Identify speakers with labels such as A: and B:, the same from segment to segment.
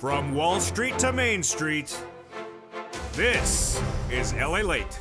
A: From Wall Street to Main Street, this is LALATE.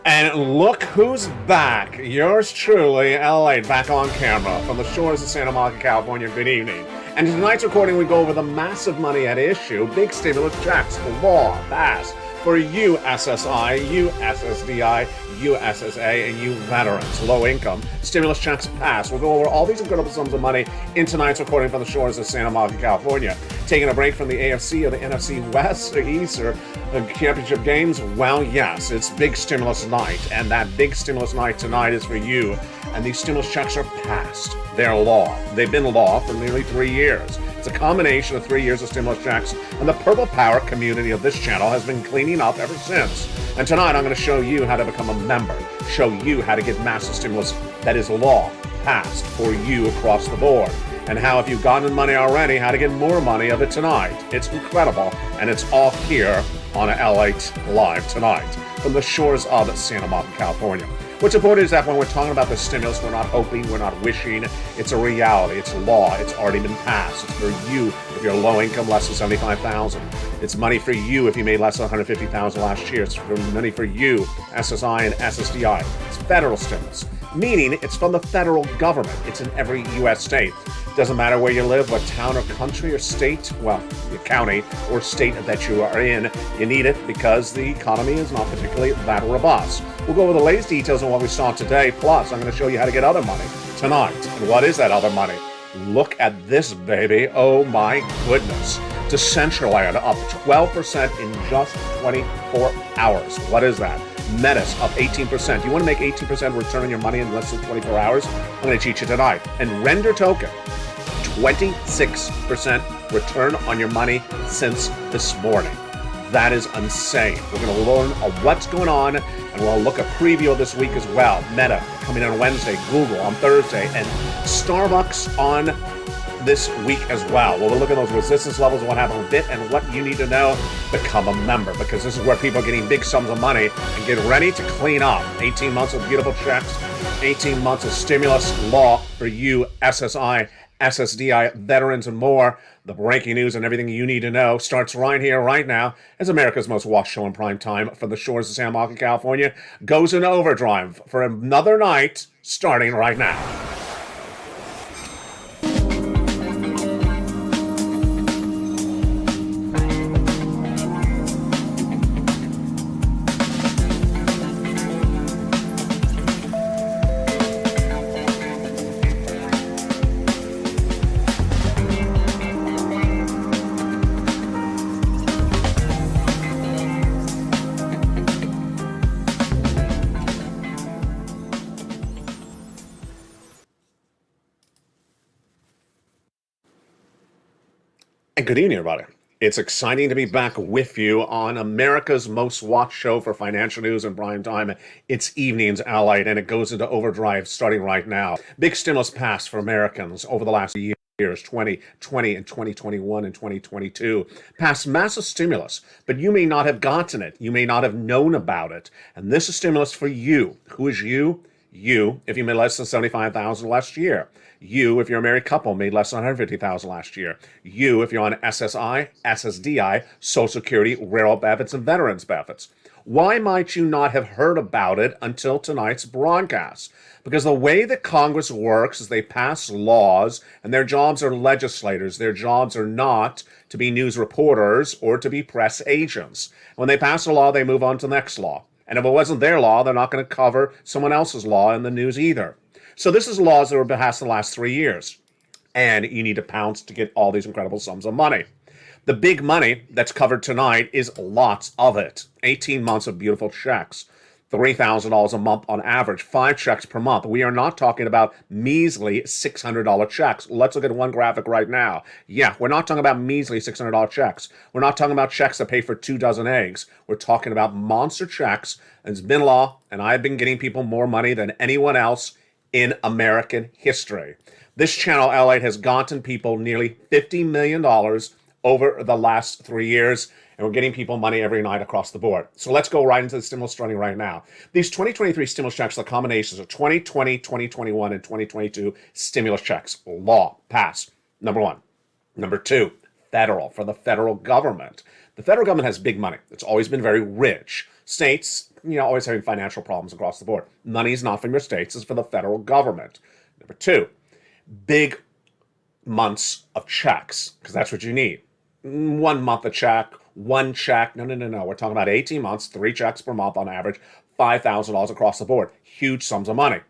B: And look who's back. Yours truly, LALATE, back on camera from the shores of Santa Monica, California. Good evening. And in tonight's recording, we go over the massive money at issue, big stimulus checks, law passed for you SSI, you SSDI, you SSA, and you veterans, low income. Stimulus checks passed. We'll go over all these incredible sums of money in tonight's recording from the shores of Santa Monica, California. Taking a break from the AFC or the NFC West or East or the championship games? Well, yes, it's big stimulus night, and that big stimulus night tonight is for you. And these stimulus checks are passed. They're law. They've been law for nearly 3 years. It's a combination of 3 years of stimulus checks, and the Purple Power community of this channel has been cleaning up ever since. And tonight I'm going to show you how to become a member, show you how to get massive stimulus that is law passed for you across the board, and how, if you've gotten money already, how to get more money of it tonight. It's incredible, and it's all here on LALATE Live tonight from the shores of Santa Monica, California. What's important is that when we're talking about the stimulus, we're not hoping, we're not wishing. It's a reality. It's law. It's already been passed. It's for you if you're low income, less than $75,000. It's money for you if you made less than $150,000 last year. It's money for you, SSI and SSDI. It's federal stimulus, meaning it's from the federal government. It's in every U.S. state. Doesn't matter where you live, what town or country or state, well, your county or state that you are in, you need it because the economy is not particularly that robust. We'll go over the latest details on what we saw today, plus I'm going to show you how to get other money tonight. And what is that other money? Look at this, baby. Oh my goodness. Decentraland up 12% in just 24 hours. What is that? Metis up 18%. You want to make 18% return on your money in less than 24 hours? I'm going to teach you tonight. And Render Token, 26% return on your money since this morning. That is insane. We're going to learn what's going on, and we'll look at preview of this week as well. Meta coming on Wednesday, Google on Thursday, and Starbucks on this week as well. We'll look at those resistance levels and what happened with it and what you need to know. Become a member, because this is where people are getting big sums of money and get ready to clean up. 18 months of beautiful checks, 18 months of stimulus law for you, SSI, SSDI, veterans, and more. The breaking news and everything you need to know starts right here, right now, as America's most watched show in prime time from the shores of Santa Monica, California goes in overdrive for another night starting right now. And good evening, everybody. It's exciting to be back with you on America's most watched show for financial news and prime time. It's Evenings LALATE, and it goes into overdrive starting right now. Big stimulus passed for Americans over the last years, 2020 and 2021 and 2022. Passed massive stimulus, but you may not have gotten it. You may not have known about it. And this is stimulus for you. Who is you? You, if you made less than $75,000 last year. You, if you're a married couple, made less than $150,000 last year. You, if you're on SSI, SSDI, Social Security, railroad benefits, and veterans benefits. Why might you not have heard about it until tonight's broadcast? Because the way that Congress works is they pass laws, and their jobs are legislators. Their jobs are not to be news reporters or to be press agents. When they pass a law, they move on to the next law. And if it wasn't their law, they're not going to cover someone else's law in the news either. So this is laws that were passed in the last 3 years. And you need to pounce to get all these incredible sums of money. The big money that's covered tonight is lots of it. 18 months of beautiful checks. $3,000 a month on average, 5 checks per month. We are not talking about measly $600 checks. Let's look at one graphic right now. Yeah, we're not talking about measly $600 checks. We're not talking about checks that pay for 2 dozen eggs. We're talking about monster checks. It's been law, and I've been getting people more money than anyone else in American history. This channel, LALATE, has gotten people nearly $50 million over the last 3 years. And we're getting people money every night across the board. So let's go right into the stimulus starting right now. These 2023 stimulus checks are combinations of 2020, 2021, and 2022 stimulus checks. Law passed. Number one. Number two, federal, for the federal government. The federal government has big money. It's always been very rich. States, always having financial problems across the board. Money is not from your states, it's for the federal government. Number two, big months of checks, because that's what you need. 1 month a check, one check. No. We're talking about 18 months, 3 checks per month on average, $5,000 across the board. Huge sums of money.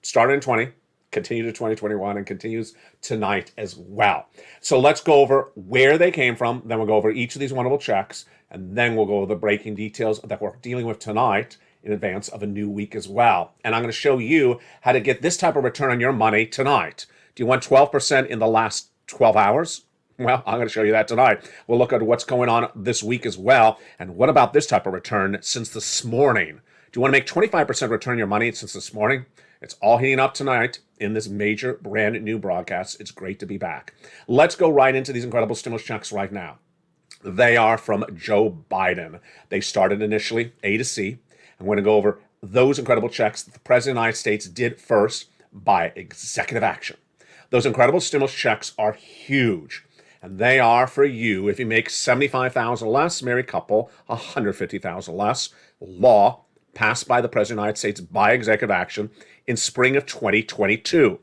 B: Started in 20, continued to 2021, and continues tonight as well. So let's go over where they came from. Then we'll go over each of these wonderful checks, and then we'll go over the breaking details that we're dealing with tonight in advance of a new week as well. And I'm going to show you how to get this type of return on your money tonight. Do you want 12% in the last 12 hours? Well, I'm going to show you that tonight. We'll look at what's going on this week as well. And what about this type of return since this morning? Do you want to make 25% return on your money since this morning? It's all heating up tonight in this major brand new broadcast. It's great to be back. Let's go right into these incredible stimulus checks right now. They are from Joe Biden. They started initially A to C. I'm going to go over those incredible checks that the President of the United States did first by executive action. Those incredible stimulus checks are huge. And they are for you if you make $75,000 less, married couple, $150,000 less. Law passed by the President of the United States by executive action in spring of 2022.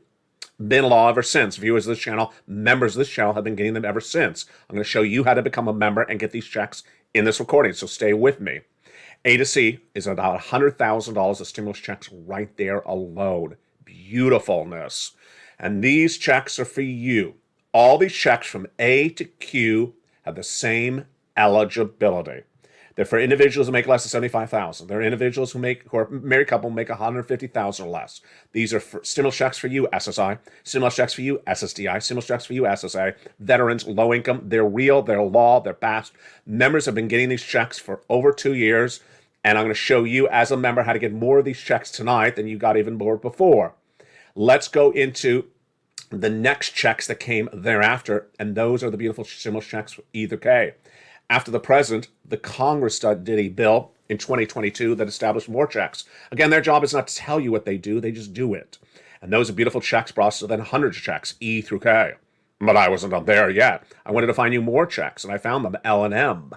B: Been law ever since. Viewers of this channel, members of this channel have been getting them ever since. I'm going to show you how to become a member and get these checks in this recording, so stay with me. A to C is about $100,000 of stimulus checks right there alone. Beautifulness. And these checks are for you. All these checks from A to Q have the same eligibility. They're for individuals who make less than $75,000. They're individuals who are married couple make $150,000 or less. These are for stimulus checks for you, SSI. Stimulus checks for you, SSDI. Stimulus checks for you, SSA. Veterans, low income. They're real. They're law. They're passed. Members have been getting these checks for over 2 years. And I'm going to show you as a member how to get more of these checks tonight than you got even more before. Let's go into the next checks that came thereafter, and those are the beautiful stimulus checks for either K. After the president, the Congress did a bill in 2022 that established more checks. Again, their job is not to tell you what they do, they just do it. And those are beautiful checks processed then hundreds of checks, E through K. But I wasn't up there yet. I wanted to find you more checks, and I found them, L and M,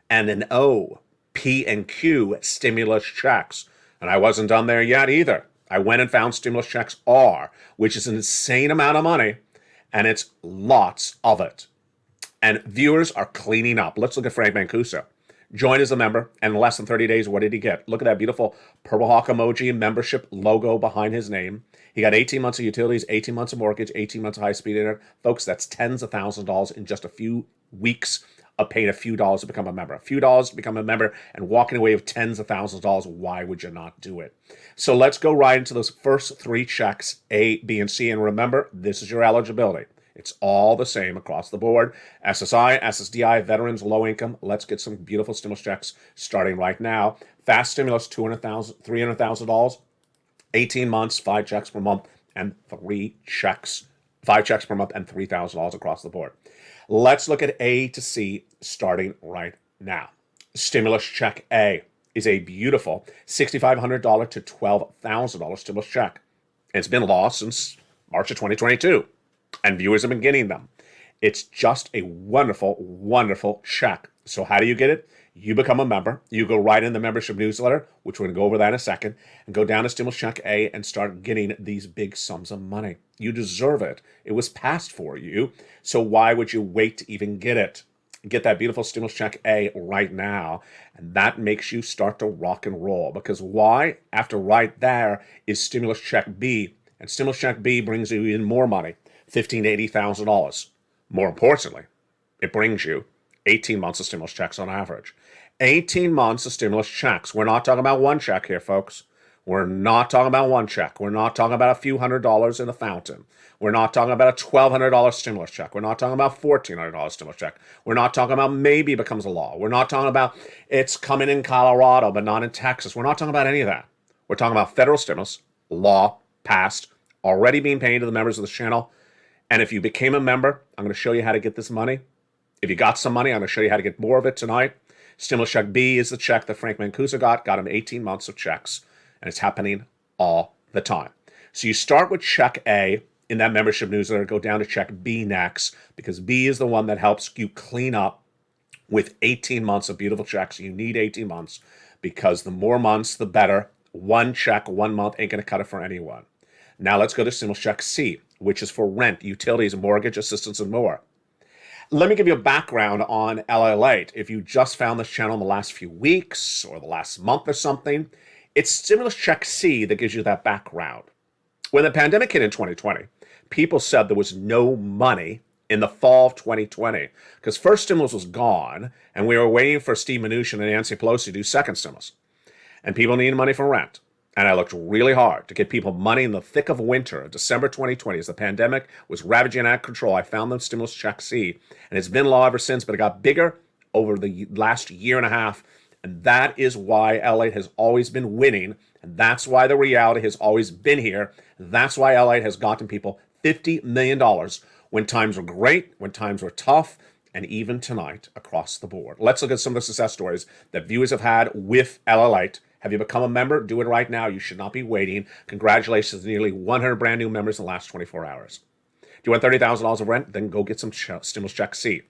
B: N and O, P and Q stimulus checks. And I wasn't done there yet either. I went and found stimulus checks R, which is an insane amount of money, and it's lots of it. And viewers are cleaning up. Let's look at Frank Mancuso. Joined as a member, and in less than 30 days, what did he get? Look at that beautiful Purple Hawk emoji membership logo behind his name. He got 18 months of utilities, 18 months of mortgage, 18 months of high-speed internet. Folks, that's tens of thousands of dollars in just a few weeks of paying a few dollars to become a member. A few dollars to become a member and walking away with tens of thousands of dollars. Why would you not do it? So let's go right into those first 3 checks, A, B, and C. And remember, this is your eligibility. It's all the same across the board. SSI, SSDI, veterans, low income. Let's get some beautiful stimulus checks starting right now. Fast stimulus, $200,000, $300,000, 18 months, 5 checks per month, and 3 checks. 5 checks per month and $3,000 across the board. Let's look at A to C starting right now. Stimulus check A is a beautiful $6,500 to $12,000 stimulus check. It's been law since March of 2022, and viewers have been getting them. It's just a wonderful, wonderful check. So how do you get it? You become a member. You go right in the membership newsletter, which we're going to go over that in a second, and go down to Stimulus Check A and start getting these big sums of money. You deserve it. It was passed for you. So why would you wait to even get it? Get that beautiful Stimulus Check A right now, and that makes you start to rock and roll. Because why? After right there is Stimulus Check B, and Stimulus Check B brings you in more money, $15,000 to $80,000. More importantly, it brings you 18 months of stimulus checks on average. 18 months of stimulus checks. We're not talking about one check here, folks. We're not talking about one check. We're not talking about a few $100s in the fountain. We're not talking about a $1,200 stimulus check. We're not talking about $1,400 stimulus check. We're not talking about maybe it becomes a law. We're not talking about it's coming in Colorado but not in Texas. We're not talking about any of that. We're talking about federal stimulus, law, passed, already being paid to the members of this channel. And if you became a member, I'm going to show you how to get this money. If you got some money, I'm going to show you how to get more of it tonight. Stimulus check B is the check that Frank Mancuso got him 18 months of checks, and it's happening all the time. So you start with check A in that membership newsletter, go down to check B next, because B is the one that helps you clean up with 18 months of beautiful checks. You need 18 months because the more months, the better. One check, 1 month ain't going to cut it for anyone. Now let's go to stimulus check C, which is for rent, utilities, mortgage assistance, and more. Let me give you a background on LALATE. If you just found this channel in the last few weeks or the last month or something, it's stimulus check C that gives you that background. When the pandemic hit in 2020, people said there was no money in the fall of 2020 because first stimulus was gone and we were waiting for Steve Mnuchin and Nancy Pelosi to do second stimulus. And people needed money for rent. And I looked really hard to get people money in the thick of winter, December 2020, as the pandemic was ravaging out of control. I found them stimulus check C, and it's been law ever since, but it got bigger over the last year and a half. And that is why LA has always been winning. And that's why the reality has always been here. That's why LA has gotten people $50 million when times were great, when times were tough, and even tonight across the board. Let's look at some of the success stories that viewers have had with LALATE. Have you become a member? Do it right now. You should not be waiting. Congratulations to nearly 100 brand new members in the last 24 hours. Do you want $30,000 of rent? Then go get some stimulus check C.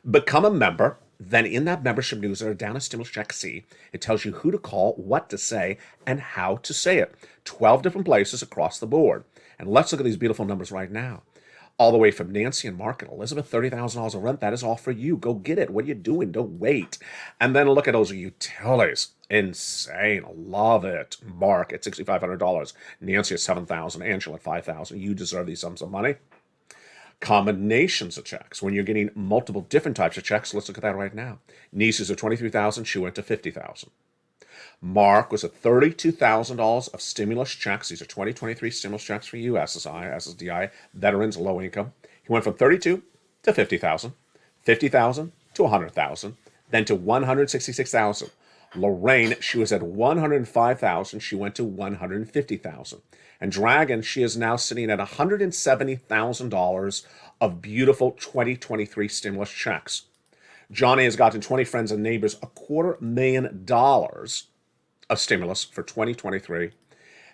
B: Become a member. Then in that membership newsletter down at stimulus check C, it tells you who to call, what to say, and how to say it. 12 different places across the board. And let's look at these beautiful numbers right now. All the way from Nancy and Mark and Elizabeth, $30,000 of rent. That is all for you. Go get it. What are you doing? Don't wait. And then look at those utilities. Insane. Love it. Mark at $6,500. Nancy at $7,000. Angela at $5,000. You deserve these sums of money. Combinations of checks. When you're getting multiple different types of checks, let's look at that right now. Niece's at $23,000. She went to $50,000. Mark was at $32,000 of stimulus checks. These are 2023 stimulus checks for you, SSI, SSDI, veterans, low income. He went from 32 to 50,000, 50,000 to 100,000, then to 166,000. Lorraine, she was at 105,000. She went to 150,000. And Dragon, she is now sitting at $170,000 of beautiful 2023 stimulus checks. Johnny has gotten 20 friends and neighbors $250,000 of stimulus for 2023.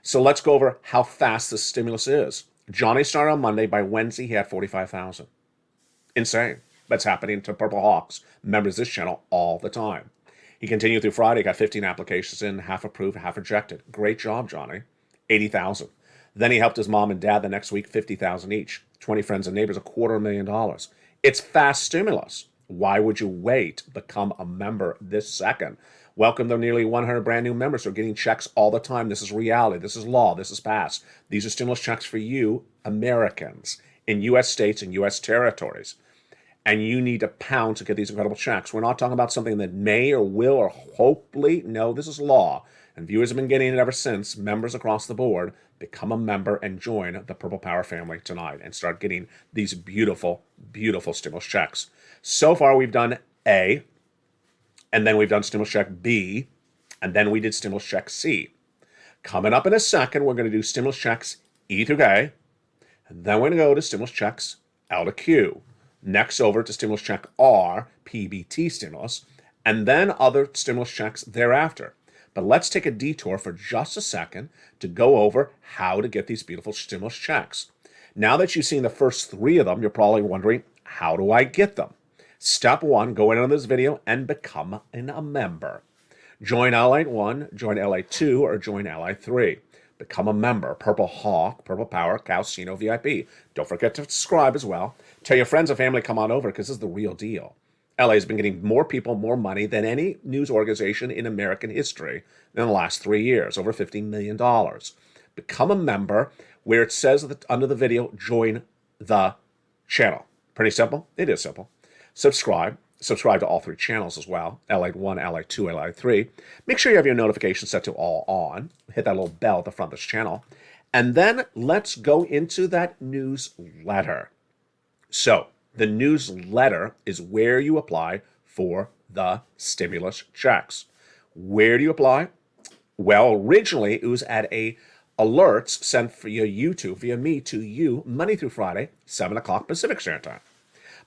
B: So let's go over how fast this stimulus is. Johnny started on Monday. By Wednesday, he had 45,000. Insane. That's happening to Purple Hawks, members of this channel, all the time. He continued through Friday, got 15 applications in, half approved, half rejected. Great job, Johnny. 80,000. Then he helped his mom and dad the next week, 50,000 each. 20 friends and neighbors, $250,000. It's fast stimulus. Why would you wait? Become a member this second. Welcome the nearly 100 brand new members who are getting checks all the time. This is reality. This is law. This is passed. These are stimulus checks for you, Americans, in U.S. states and U.S. territories. And you need to pound to get these incredible checks. We're not talking about something that may or will or hopefully. No, this is law. And viewers have been getting it ever since. Members across the board, become a member and join the Purple Power family tonight and start getting these beautiful, beautiful stimulus checks. So far, we've done A, and then we've done stimulus check B, and then we did stimulus check C. Coming up in a second, we're going to do stimulus checks E through K, and then we're going to go to stimulus checks L to Q. Next over to stimulus check R, PBT stimulus, and then other stimulus checks thereafter. But let's take a detour for just a second to go over how to get these beautiful stimulus checks. Now that you've seen the first three of them, you're probably wondering, how do I get them? Step one, go in on this video and become a member. Join LALATE 1, join LALATE 2, or join LALATE 3. Become a member. Purple Hawk, Purple Power, Calcino VIP. Don't forget to subscribe as well. Tell your friends and family, come on over, because this is the real deal. LA has been getting more people, more money than any news organization in American history in the last 3 years, over $50 million. Become a member where it says under the video, join the channel. Pretty simple? It is simple. Subscribe to all three channels as well, LALATE 1, LALATE 2, LALATE 3. Make sure you have your notifications set to all on. Hit that little bell at the front of this channel. And then let's go into that newsletter. So the newsletter is where you apply for the stimulus checks. Where do you apply? Well, originally it was at alerts sent via YouTube, via me to you, Monday through Friday, 7 o'clock Pacific Standard Time.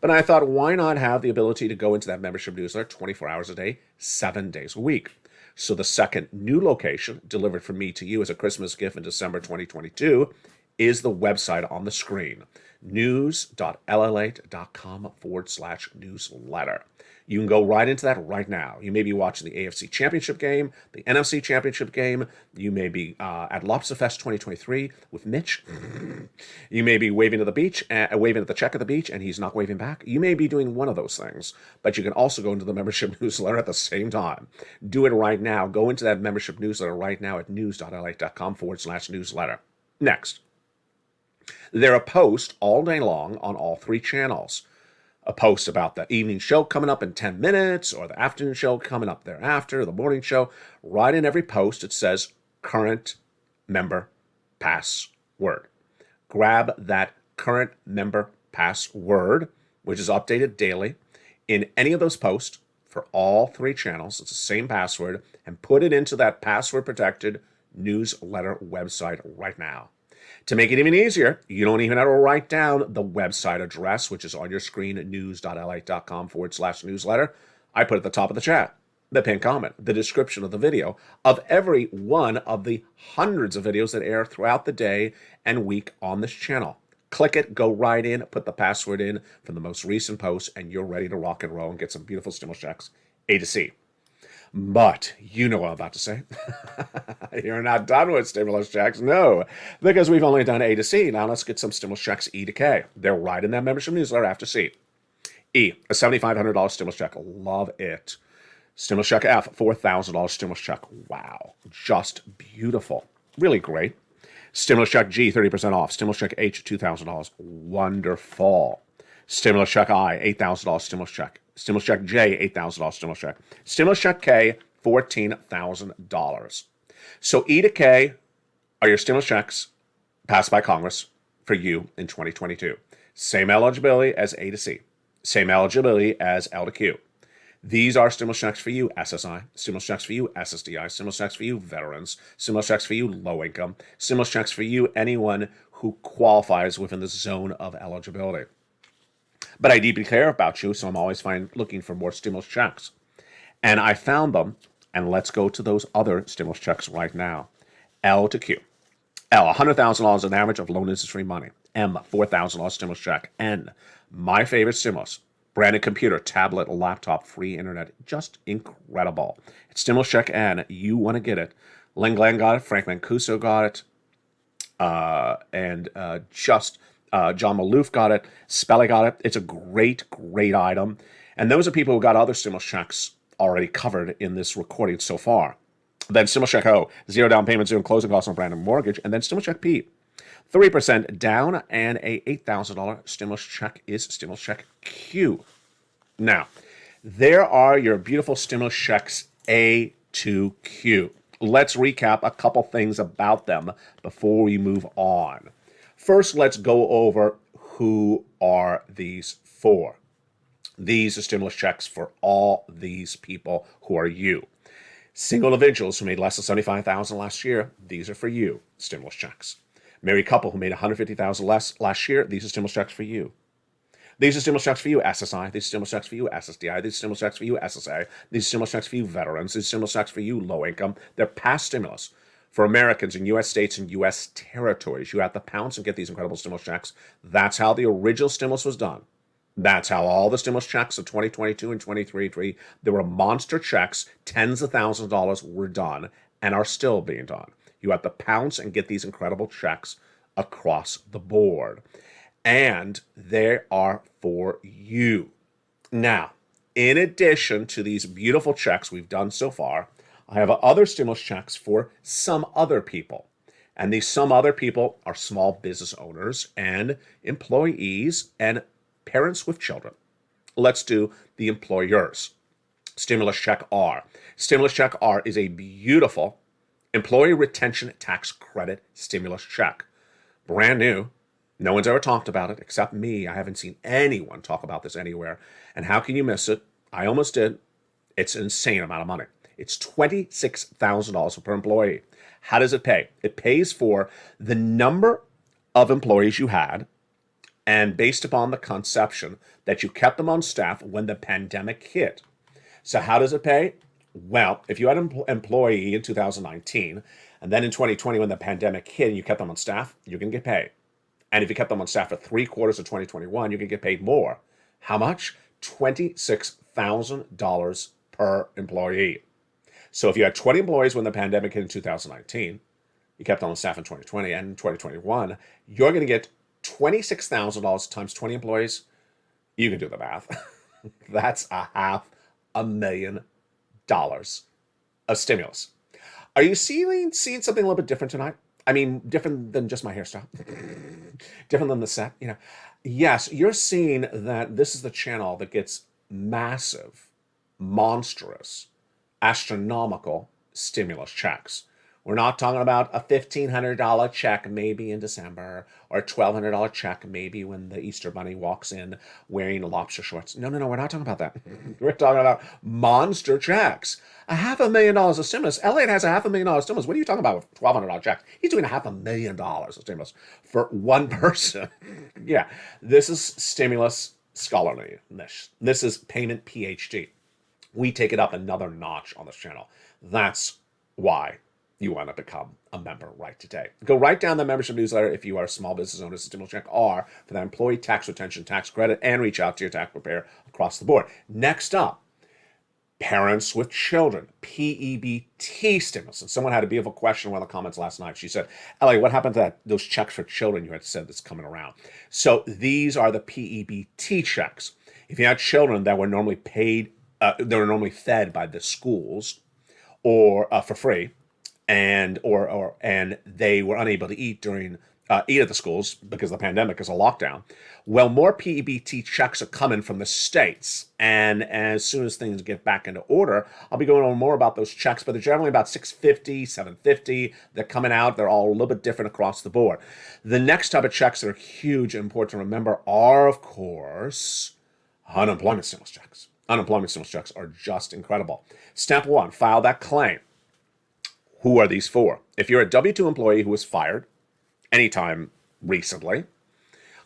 B: But I thought, why not have the ability to go into that membership newsletter 24 hours a day, 7 days a week? So the second new location delivered from me to you as a Christmas gift in December 2022 is the website on the screen, news.lalate.com/newsletter. You can go right into that right now. You may be watching the AFC Championship game, the NFC Championship game. You may be at Lobsterfest 2023 with Mitch. You may be waving at the beach, waving at the check at the beach, and he's not waving back. You may be doing one of those things, but you can also go into the membership newsletter at the same time. Do it right now. Go into that membership newsletter right now at news.lalate.com/newsletter. Next, there are posts all day long on all three channels. A post about the evening show coming up in 10 minutes, or the afternoon show coming up thereafter, the morning show. Right in every post, it says current member password. Grab that current member password, which is updated daily, in any of those posts for all three channels. It's the same password, and put it into that password-protected newsletter website right now. To make it even easier, you don't even have to write down the website address, which is on your screen at news.lalate.com/newsletter. I put at the top of the chat, the pinned comment, the description of the video of every one of the hundreds of videos that air throughout the day and week on this channel. Click it, go right in, put the password in from the most recent post, and you're ready to rock and roll and get some beautiful stimulus checks A to C. But you know what I'm about to say. You're not done with stimulus checks, no, because we've only done A to C. Now let's get some stimulus checks E to K. They're right in that membership newsletter after C. E, a $7,500 stimulus check. Love it. Stimulus check F, $4,000 stimulus check. Wow, just beautiful. Really great. Stimulus check G, 30% off. Stimulus check H, $2,000. Wonderful. Stimulus check I, $8,000 stimulus check. Stimulus check J, $8,000 stimulus check. Stimulus check K, $14,000. So E to K are your stimulus checks passed by Congress for you in 2022. Same eligibility as A to C. Same eligibility as L to Q. These are stimulus checks for you, SSI. Stimulus checks for you, SSDI. Stimulus checks for you, veterans. Stimulus checks for you, low income. Stimulus checks for you, anyone who qualifies within the zone of eligibility. But I deeply care about you, so I'm always looking for more stimulus checks. And I found them, and let's go to those other stimulus checks right now. L to Q. L, $100,000 an average of loan interest-free money. M, $4,000 stimulus check. N, my favorite stimulus. Branded computer, tablet, laptop, free internet. Just incredible. It's stimulus check N. You want to get it. Len Glenn got it. Frank Mancuso got it. John Maloof got it. Spelly got it. It's a great, great item. And those are people who got other stimulus checks already covered in this recording so far. Then stimulus check O, zero down payment, zero closing costs on brand and mortgage. And then stimulus check P, 3% down, and a $8,000 stimulus check is stimulus check Q. Now, there are your beautiful stimulus checks A to Q. Let's recap a couple things about them before we move on. First, let's go over who are these for. These are stimulus checks for all these people who are you. Single individuals who made less than $75,000 last year, these are for you, stimulus checks. Married couple who made $150,000 less last year, these are stimulus checks for you. These are stimulus checks for you, SSI. These are stimulus checks for you, SSDI. These are stimulus checks for you, SSA. These are stimulus checks for you, veterans. These are stimulus checks for you, low income. They're past stimulus. For Americans in U.S. states and U.S. territories, you have to pounce and get these incredible stimulus checks. That's how the original stimulus was done. That's how all the stimulus checks of 2022 and 2023, there were monster checks, tens of thousands of dollars were done and are still being done. You have to pounce and get these incredible checks across the board. And they are for you. Now, in addition to these beautiful checks we've done so far, I have other stimulus checks for some other people. And these some other people are small business owners and employees and parents with children. Let's do the employers. Stimulus check R. Stimulus check R is a beautiful employee retention tax credit stimulus check. Brand new. No one's ever talked about it except me. I haven't seen anyone talk about this anywhere. And how can you miss it? I almost did. It's an insane amount of money. It's $26,000 per employee. How does it pay? It pays for the number of employees you had and based upon the conception that you kept them on staff when the pandemic hit. So how does it pay? Well, if you had an employee in 2019 And then in 2020, when the pandemic hit and you kept them on staff, you're going to get paid. And if you kept them on staff for 3 quarters of 2021, you can get paid more. How much? $26,000 per employee. So if you had 20 employees when the pandemic hit in 2019, you kept them on staff in 2020 and in 2021, you're going to get $26,000 times 20 employees. You can do the math. That's $500,000 of stimulus. Are you seeing something a little bit different tonight? I mean, different than just my hairstyle. Different than the set, you know. Yes, you're seeing that this is the channel that gets massive, monstrous, astronomical stimulus checks. We're not talking about a $1,500 check maybe in December or a $1,200 check maybe when the Easter Bunny walks in wearing lobster shorts. No, we're not talking about that. We're talking about monster checks. $500,000 of stimulus. LATE has $500,000 stimulus. What are you talking about with $1,200 checks? He's doing $500,000 of stimulus for one person. Yeah, this is stimulus scholarly. This is payment PhD. We take it up another notch on this channel. That's why you want to become a member right today. Go right down the membership newsletter if you are a small business owner, stimulus check, or for that employee tax retention tax credit, and reach out to your tax preparer across the board. Next up, parents with children, PEBT stimulus. And someone had a beautiful question in one of the comments last night. She said, Ellie, what happened to those checks for children you had said that's coming around? So these are the PEBT checks. If you had children that were normally paid, they were normally fed by the schools or for free, and they were unable to eat at the schools because the pandemic is a lockdown. Well, more PEBT checks are coming from the states, and as soon as things get back into order, I'll be going on more about those checks. But they're generally about $650, $750. They're coming out. They're all a little bit different across the board. The next type of checks that are huge and important to remember are, of course, unemployment stimulus checks. Unemployment stimulus checks are just incredible. Step one: file that claim. Who are these for? If you're a W-2 employee who was fired anytime recently,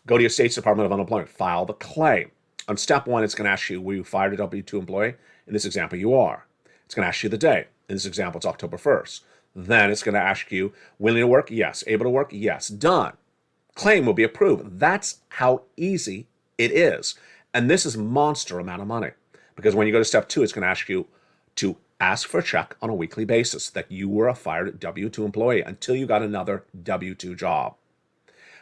B: go to your state's Department of Unemployment, file the claim. On step one, it's going to ask you, were you fired a W-2 employee? In this example, you are. It's going to ask you the day. In this example, it's October 1st. Then it's going to ask you, willing to work? Yes. Able to work? Yes. Done. Claim will be approved. That's how easy it is. And this is a monster amount of money. Because when you go to step two, it's going to ask you to ask for a check on a weekly basis that you were a fired W-2 employee until you got another W-2 job.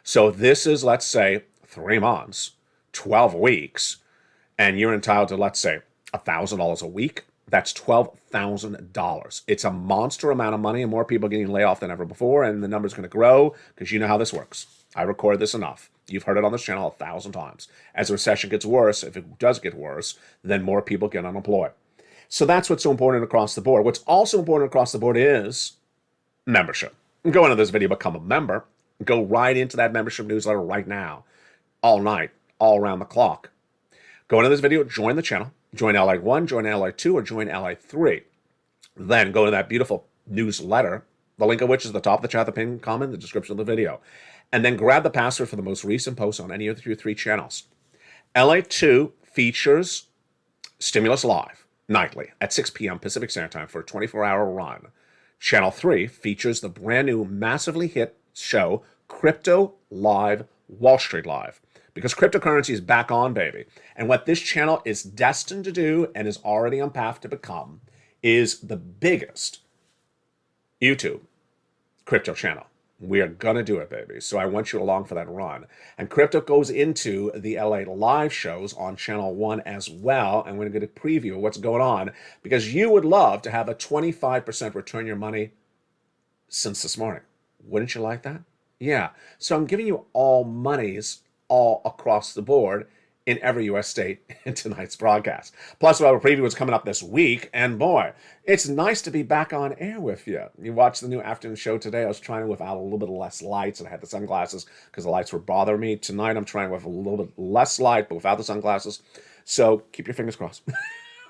B: So this is, let's say, 3 months, 12 weeks, and you're entitled to, let's say, $1,000 a week. That's $12,000. It's a monster amount of money, and more people are getting laid off than ever before, and the number's going to grow because you know how this works. I recorded this enough. You've heard it on this channel 1,000 times. As the recession gets worse, if it does get worse, then more people get unemployed. So that's what's so important across the board. What's also important across the board is membership. Go into this video, become a member. Go right into that membership newsletter right now, all night, all around the clock. Go into this video, join the channel, join LATE 1, join LATE 2, or join LATE 3. Then go to that beautiful newsletter, the link of which is at the top of the chat, the pinned comment, the description of the video. And then grab the password for the most recent post on any of your 3 channels. LATE 2 features Stimulus Live nightly at 6 p.m. Pacific Standard Time for a 24-hour run. Channel 3 features the brand new massively hit show Crypto Live, Wall Street Live, because cryptocurrency is back on, baby. And what this channel is destined to do and is already on path to become is the biggest YouTube crypto channel. We are going to do it, baby. So I want you along for that run. And crypto goes into the LATE live shows on Channel 1 as well. And we're going to get a preview of what's going on because you would love to have a 25% return your money since this morning. Wouldn't you like that? Yeah. So I'm giving you all monies all across the board in every U.S. state in tonight's broadcast. Plus, we'll have a preview what's coming up this week. And boy, it's nice to be back on air with you. You watched the new afternoon show today. I was trying without a little bit less lights, and I had the sunglasses because the lights were bothering me. Tonight, I'm trying with a little bit less light, but without the sunglasses. So keep your fingers crossed.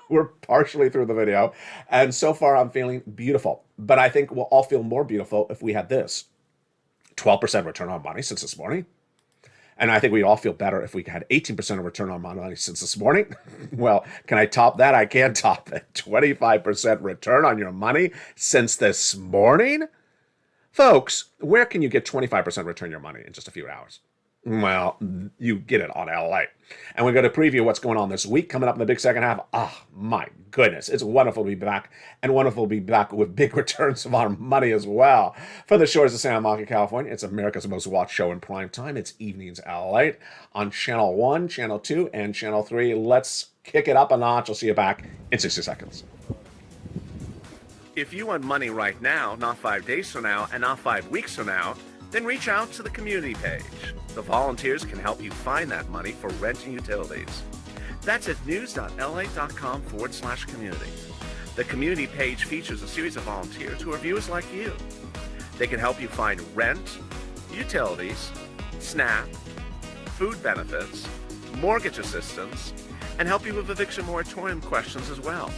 B: We're partially through the video, and so far, I'm feeling beautiful. But I think we'll all feel more beautiful if we had this 12% return on money since this morning. And I think we'd all feel better if we had 18% of return on money since this morning. Well, can I top that? I can top it. 25% return on your money since this morning? Folks, where can you get 25% return your money in just a few hours? Well, you get it on LA. And we're going to preview what's going on this week, coming up in the big second half. Ah, my goodness. It's wonderful to be back, and wonderful to be back with big returns of our money as well. From the shores of Santa Monica, California, it's America's most watched show in prime time. It's Evenings LALATE on Channel 1, Channel 2, and Channel 3. Let's kick it up a notch. I'll see you back in 60 seconds. If you want money right now, not 5 days from now, and not 5 weeks from now, then reach out to the community page. The volunteers can help you find that money for rent and utilities. That's at news.la.com/community. The community page features a series of volunteers who are viewers like you. They can help you find rent, utilities, SNAP, food benefits, mortgage assistance, and help you with eviction moratorium questions as well.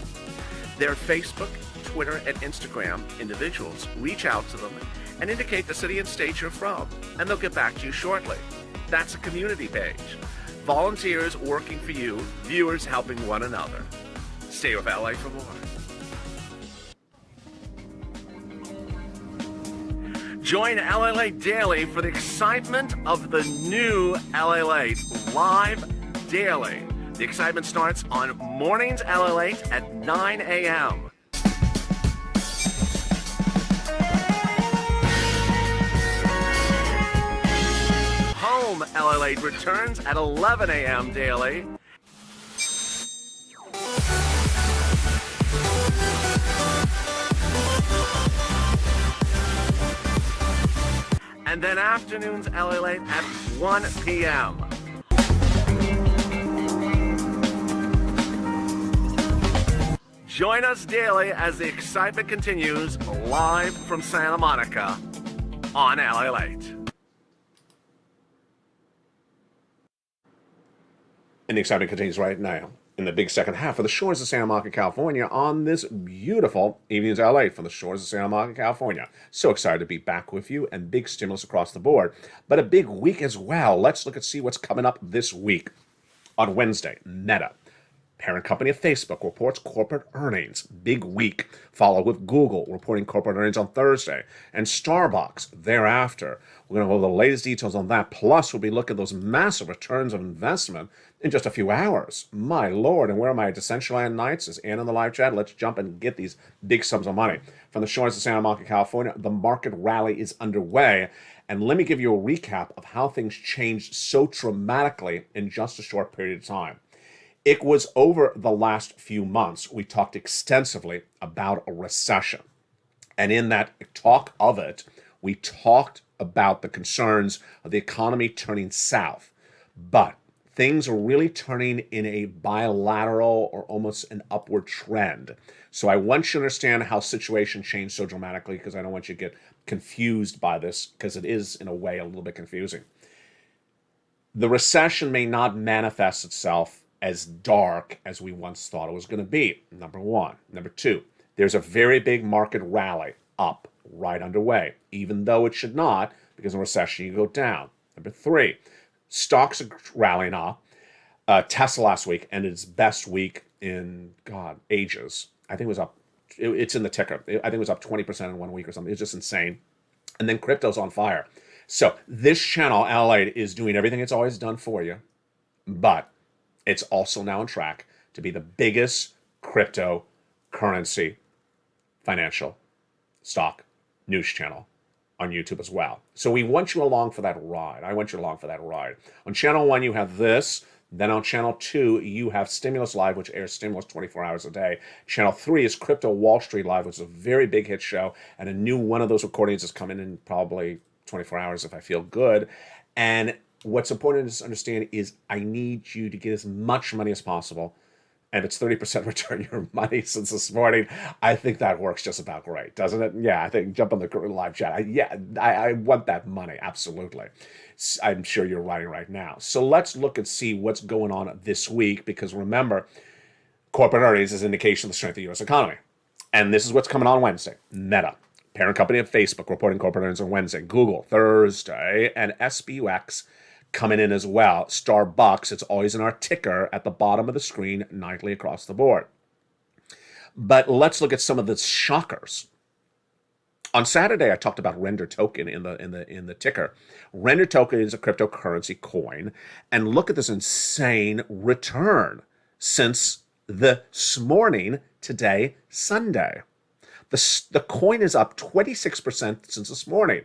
B: Their Facebook, Twitter, and Instagram individuals reach out to them and indicate the city and state you're from, and they'll get back to you shortly. That's a community page. Volunteers working for you, viewers helping one another. Stay with LA for more. Join LALATE Daily for the excitement of the new LALATE live daily. The excitement starts on mornings LALATE at 9 a.m. Home LALATE returns at 11 a.m. daily. And then afternoons LALATE at 1 p.m. Join us daily as the excitement continues live from Santa Monica on LALATE. And the excitement continues right now in the big second half of the shores of Santa Monica, California on this beautiful Evenings LA from the shores of Santa Monica, California. So excited to be back with you, and big stimulus across the board, but a big week as well. Let's look and see what's coming up this week. On Wednesday, Meta, parent company of Facebook, reports corporate earnings. Big week. Followed with Google reporting corporate earnings on Thursday, and Starbucks thereafter. We're going to go over the latest details on that. Plus, we'll be looking at those massive returns of investment in just a few hours. My Lord, and where are my Decentraland nights? Is Ann in the live chat? Let's jump and get these big sums of money. From the shores of Santa Monica, California, the market rally is underway. And let me give you a recap of how things changed so dramatically in just a short period of time. It was over the last few months, we talked extensively about a recession. And in that talk of it, we talked about the concerns of the economy turning south. But things are really turning in a bilateral or almost an upward trend. So I want you to understand how situation changed so dramatically, because I don't want you to get confused by this, because it is, in a way, a little bit confusing. The recession may not manifest itself as dark as we once thought it was going to be, number one. Number two, there's a very big market rally up right underway, even though it should not, because in a recession you go down. Number three, stocks are rallying up. Tesla last week ended its best week in, ages. I think it was up, it's in the ticker. I think it was up 20% in 1 week or something. It's just insane. And then crypto's on fire. So this channel, LALATE, is doing everything it's always done for you, but it's also now on track to be the biggest cryptocurrency financial stock news channel on YouTube as well. So we want you along for that ride. I want you along for that ride. On Channel 1, you have this. Then on Channel 2, you have Stimulus Live, which airs stimulus 24 hours a day. Channel 3 is Crypto Wall Street Live, which is a very big hit show. And a new one of those recordings is coming in probably 24 hours if I feel good. And what's important to understand is I need you to get as much money as possible. And if it's 30% return your money since this morning, I think that works just about great, doesn't it? Yeah, I think jump on the live chat. I want that money, absolutely. I'm sure you're writing right now. So let's look and see what's going on this week, because remember, corporate earnings is an indication of the strength of the U.S. economy. And this is what's coming on Wednesday. Meta, parent company of Facebook, reporting corporate earnings on Wednesday. Google, Thursday, and SBUX coming in as well. Starbucks, it's always in our ticker at the bottom of the screen nightly across the board. But let's look at some of the shockers. On Saturday, I talked about Render Token in the ticker. Render Token is a cryptocurrency coin, and look at this insane return since this morning, today, Sunday. The coin is up 26% since this morning.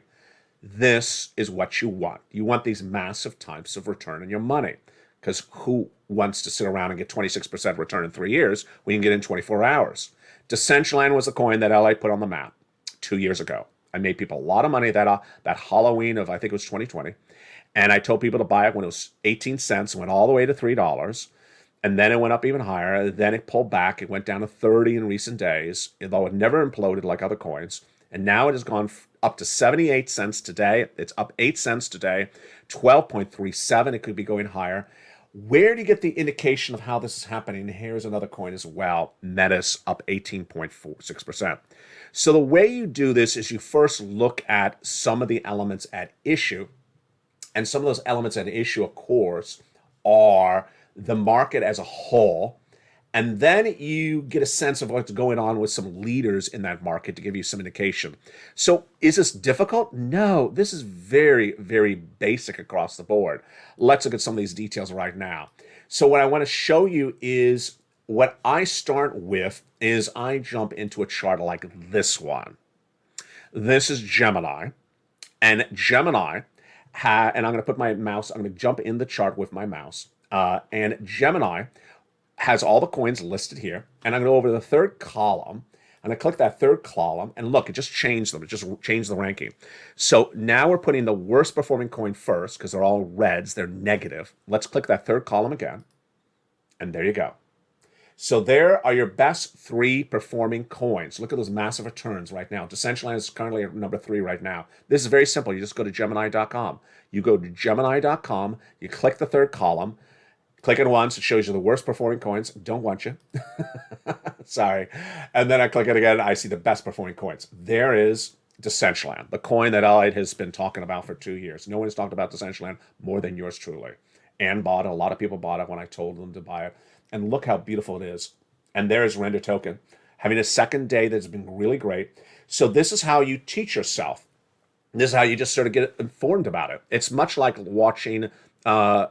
B: This is what you want. You want these massive types of return on your money. Because who wants to sit around and get 26% return in 3 years when you can get in 24 hours? Decentraland was a coin that LA put on the map 2 years ago. I made people a lot of money that Halloween of, I think it was 2020. And I told people to buy it when it was 18 cents, went all the way to $3. And then it went up even higher. Then it pulled back. It went down to 30 in recent days, although it never imploded like other coins. And now it has gone up to 78 cents today. It's up 8 cents today, 12.37. It could be going higher. Where do you get the indication of how this is happening? Here's another coin as well. Metis up 18.46%. So the way you do this is you first look at some of the elements at issue. And some of those elements at issue, of course, are the market as a whole. And then you get a sense of what's going on with some leaders in that market to give you some indication. So is this difficult? No, this is very, very basic across the board. Let's look at some of these details right now. So what I want to show you is what I start with is I jump into a chart like this one. This is Gemini. And Gemini, and I'm going to put my mouse, I'm going to jump in the chart with my mouse. And Gemini has all the coins listed here. And I'm going to go over to the third column. And I click that third column. And look, it just changed them. It just changed the ranking. So now we're putting the worst performing coin first because they're all reds. They're negative. Let's click that third column again. And there you go. So there are your best 3 performing coins. Look at those massive returns right now. Decentraland is currently at number 3 right now. This is very simple. You just go to Gemini.com. You go to Gemini.com. You click the third column. Click it once, it shows you the worst performing coins. Don't want you. Sorry. And then I click it again, I see the best performing coins. There is Decentraland, the coin that LALATE has been talking about for 2 years. No one has talked about Decentraland more than yours truly. And bought it. A lot of people bought it when I told them to buy it. And look how beautiful it is. And there is Render Token, having a second day that's been really great. So this is how you teach yourself. This is how you just sort of get informed about it. It's much like watching the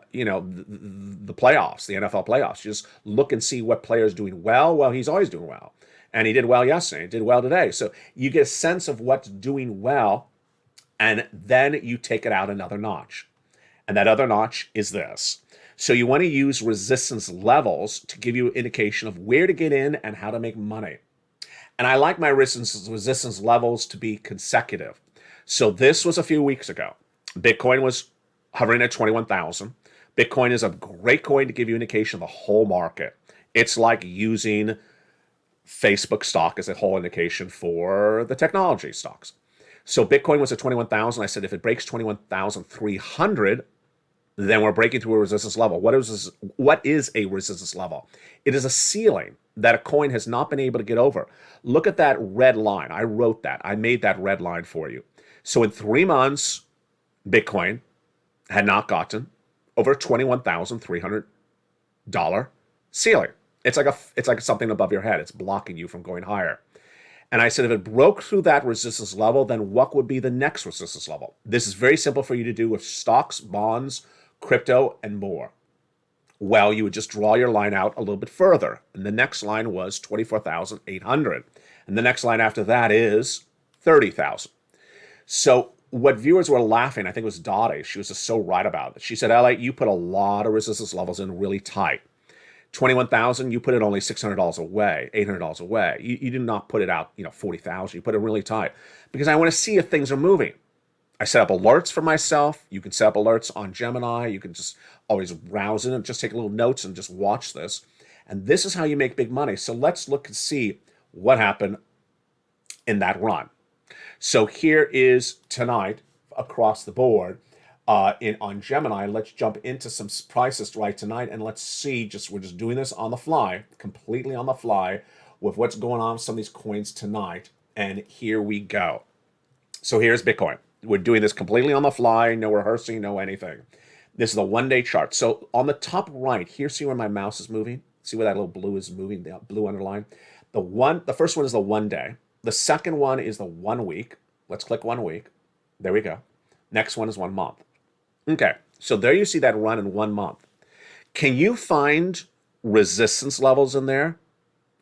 B: playoffs, the NFL playoffs. You just look and see what player's doing well. Well, he's always doing well. And he did well yesterday. He did well today. So you get a sense of what's doing well, and then you take it out another notch. And that other notch is this. So you want to use resistance levels to give you an indication of where to get in and how to make money. And I like my resistance levels to be consecutive. So this was a few weeks ago. Bitcoin was hovering at 21,000. Bitcoin is a great coin to give you an indication of the whole market. It's like using Facebook stock as a whole indication for the technology stocks. So Bitcoin was at 21,000. I said if it breaks 21,300, then we're breaking through a resistance level. What is a resistance level? It is a ceiling that a coin has not been able to get over. Look at that red line. I wrote that. I made that red line for you. So in 3 months, Bitcoin had not gotten over $21,300 ceiling. It's like something above your head. It's blocking you from going higher. And I said, if it broke through that resistance level, then what would be the next resistance level? This is very simple for you to do with stocks, bonds, crypto, and more. Well, you would just draw your line out a little bit further. And the next line was 24,800. And the next line after that is 30,000. So what viewers were laughing, I think it was Dottie, she was just so right about it. She said, LA, you put a lot of resistance levels in really tight. 21,000, you put it only $600 away, $800 away. You do not put it out, 40,000. You put it really tight because I want to see if things are moving. I set up alerts for myself. You can set up alerts on Gemini. You can just always browse in and just take little notes and just watch this. And this is how you make big money. So let's look and see what happened in that run. So here is tonight across the board on Gemini. Let's jump into some prices right tonight and let's see. We're just doing this on the fly, completely on the fly, with what's going on with some of these coins tonight. And here we go. So here's Bitcoin. We're doing this completely on the fly, no rehearsing, no anything. This is the 1-day chart. So on the top right here, see where my mouse is moving? See where that little blue is moving, the blue underline? The first one is the 1 day. The second one is the 1 week. Let's click 1 week. There we go. Next one is 1 month. Okay, so there you see that run in 1 month. Can you find resistance levels in there?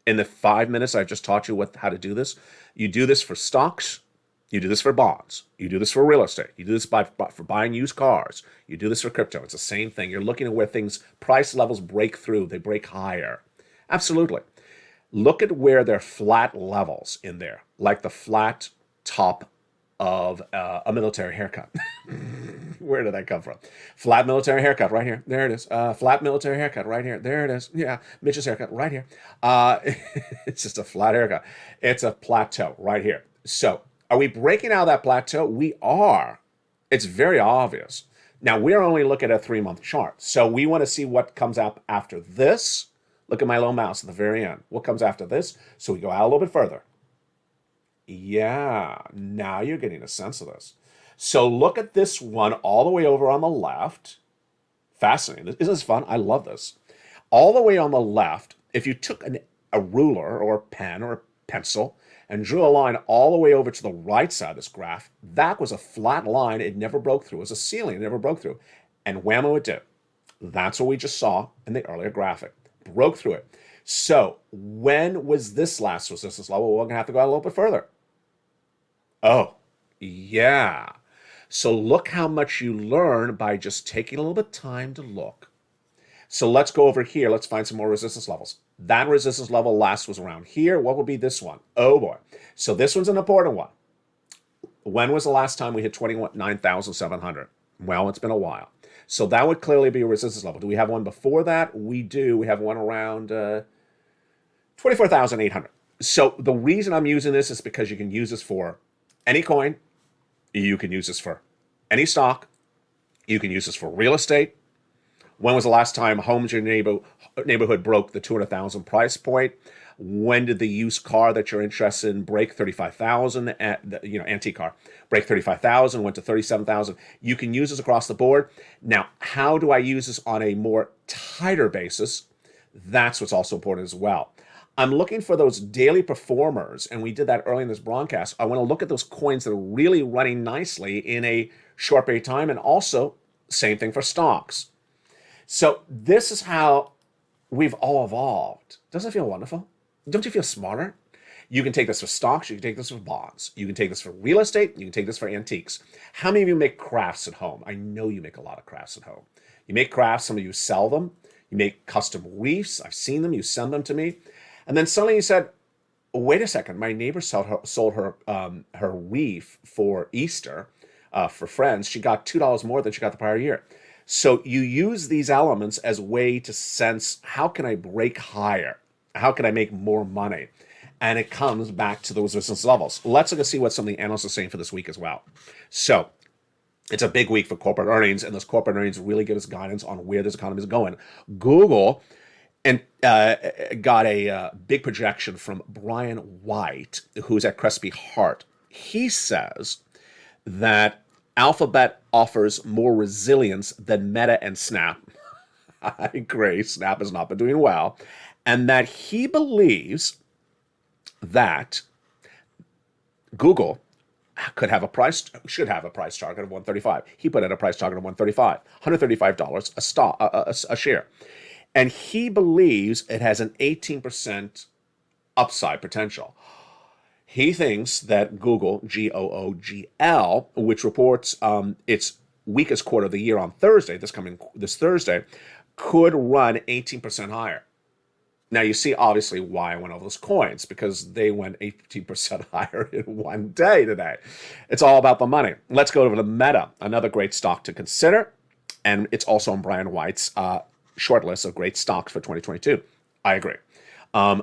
B: In the 5 minutes I've just taught you how to do this. You do this for stocks. You do this for bonds. You do this for real estate. You do this for buying used cars. You do this for crypto. It's the same thing. You're looking at where price levels break through. They break higher. Absolutely. Look at where there are flat levels in there, like the flat top of a military haircut. Where did that come from? Flat military haircut right here. There it is. Flat military haircut right here. There it is. Yeah, Mitch's haircut right here. It's just a flat haircut. It's a plateau right here. So are we breaking out of that plateau? We are. It's very obvious. Now, we're only looking at a 3-month chart. So we want to see what comes up after this. Look at my little mouse at the very end. What comes after this? So we go out a little bit further. Yeah, now you're getting a sense of this. So look at this one all the way over on the left. Fascinating. Isn't this fun? I love this. All the way on the left, if you took a ruler or a pen or a pencil and drew a line all the way over to the right side of this graph, that was a flat line. It never broke through. It was a ceiling. It never broke through. And whammo, it did. That's what we just saw in the earlier graphic. Broke through it. So when was this last resistance level? We're going to have to go out a little bit further. Oh, yeah. So look how much you learn by just taking a little bit of time to look. So let's go over here. Let's find some more resistance levels. That resistance level last was around here. What would be this one? Oh, boy. So this one's an important one. When was the last time we hit 29,700? Well, it's been a while. So that would clearly be a resistance level. Do we have one before that? We do. We have one around 24,800. So the reason I'm using this is because you can use this for any coin. You can use this for any stock. You can use this for real estate. When was the last time homes in your neighborhood broke the 200,000 price point? When did the used car that you're interested in break 35,000? Antique car break 35,000, went to 37,000. You can use this across the board. Now, how do I use this on a more tighter basis? That's what's also important as well. I'm looking for those daily performers, and we did that early in this broadcast. I want to look at those coins that are really running nicely in a short period of time, and also same thing for stocks. So this is how we've all evolved. Doesn't it feel wonderful? Don't you feel smarter? You can take this for stocks. You can take this for bonds. You can take this for real estate. You can take this for antiques. How many of you make crafts at home? I know you make a lot of crafts at home. You make crafts. Some of you sell them. You make custom wreaths. I've seen them. You send them to me. And then suddenly you said, wait a second. My neighbor sold her wreath for Easter for friends. She got $2 more than she got the prior year. So you use these elements as a way to sense, how can I break higher? How can I make more money? And it comes back to those resistance levels. Let's look and see what some of the analysts are saying for this week as well. So it's a big week for corporate earnings, and those corporate earnings really give us guidance on where this economy is going. Google got a big projection from Brian White, who's at Crespi Hart. He says that Alphabet offers more resilience than Meta and Snap. I agree. Snap has not been doing well. And that he believes that Google should have a price target of 135. He put in a price target of $135 a share. And he believes it has an 18% upside potential. He thinks that Google, Googl, which reports its weakest quarter of the year on Thursday, this Thursday, could run 18% higher. Now, you see, obviously, why I went over those coins, because they went 18% higher in one day today. It's all about the money. Let's go over to Meta, another great stock to consider. And it's also on Brian White's short list of great stocks for 2022. I agree.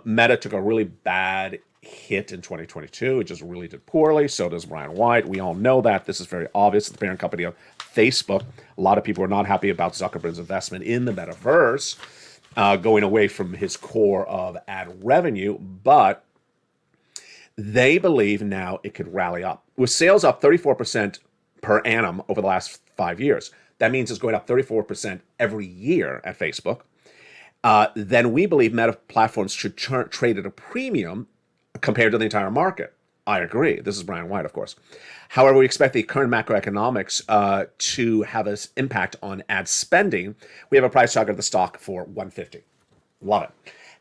B: Meta took a really bad hit in 2022. It just really did poorly. So does Brian White. We all know that. This is very obvious. The parent company of Facebook. A lot of people are not happy about Zuckerberg's investment in the metaverse, going away from his core of ad revenue, but they believe now it could rally up. With sales up 34% per annum over the last 5 years, that means it's going up 34% every year at Facebook. Then we believe Meta platforms should trade at a premium compared to the entire market. I agree. This is Brian White, of course. However, we expect the current macroeconomics to have an impact on ad spending. We have a price target of the stock for 150. Love it.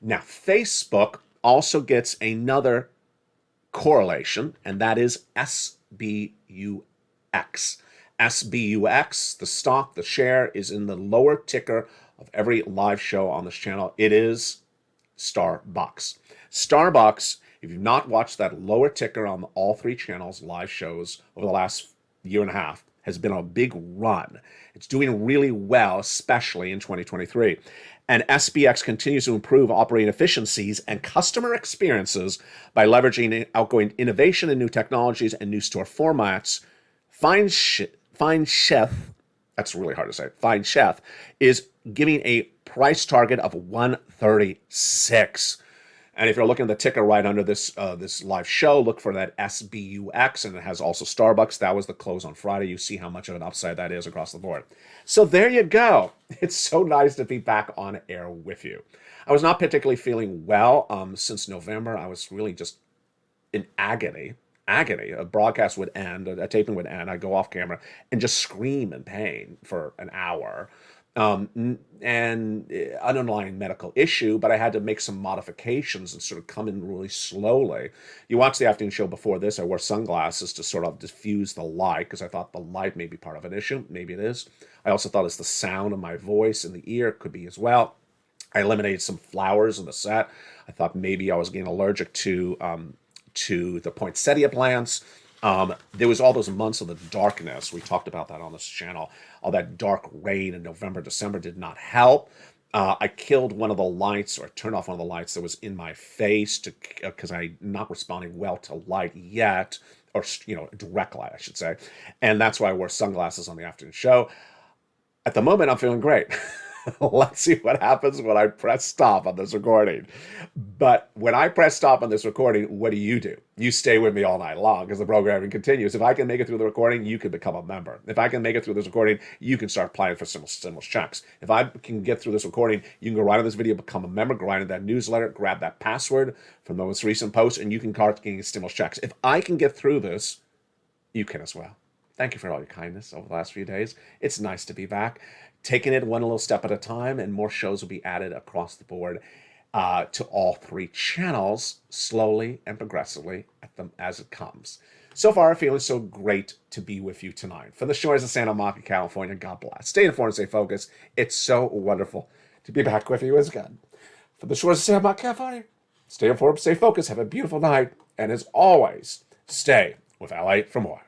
B: Now, Facebook also gets another correlation, and that is SBUX. SBUX, the stock, the share, is in the lower ticker of every live show on this channel. It is Starbucks. Starbucks, if you've not watched that lower ticker on all three channels, live shows over the last year and a half, has been a big run. It's doing really well, especially in 2023. And SBX continues to improve operating efficiencies and customer experiences by leveraging outgoing innovation and new technologies and new store formats. Fine Chef, that's really hard to say, Fine Chef is giving a price target of 136. And if you're looking at the ticker right under this live show, look for that SBUX, and it has also Starbucks. That was the close on Friday. You see how much of an upside that is across the board. So there you go. It's so nice to be back on air with you. I was not particularly feeling well since November. I was really just in agony. A broadcast would end, a taping would end. I'd go off camera and just scream in pain for an hour. And an underlying medical issue, but I had to make some modifications and sort of come in really slowly. You watched the afternoon show before this. I wore sunglasses to sort of diffuse the light because I thought the light may be part of an issue. Maybe it is. I also thought it's the sound of my voice in the ear. Could be as well. I eliminated some flowers in the set. I thought maybe I was getting allergic to the poinsettia plants. There was all those months of the darkness. We talked about that on this channel. All that dark rain in November, December did not help. I killed one of the lights, or turned off one of the lights that was in my face because I'm not responding well to light yet, or direct light, I should say. And that's why I wore sunglasses on the afternoon show. At the moment, I'm feeling great. Let's see what happens when I press stop on this recording. But when I press stop on this recording, what do? You stay with me all night long because the programming continues. If I can make it through the recording, you can become a member. If I can make it through this recording, you can start applying for stimulus checks. If I can get through this recording, you can go right on this video, become a member, go right in that newsletter, grab that password from the most recent post, and you can start getting stimulus checks. If I can get through this, you can as well. Thank you for all your kindness over the last few days. It's nice to be back. Taking it one little step at a time, and more shows will be added across the board to all three channels, slowly and progressively as it comes. So far, I'm feeling so great to be with you tonight. From the shores of Santa Monica, California, God bless. Stay informed and stay focused. It's so wonderful to be back with you as again. From the shores of Santa Monica, California, stay informed, stay focused, have a beautiful night, and as always, stay with LALATE for more.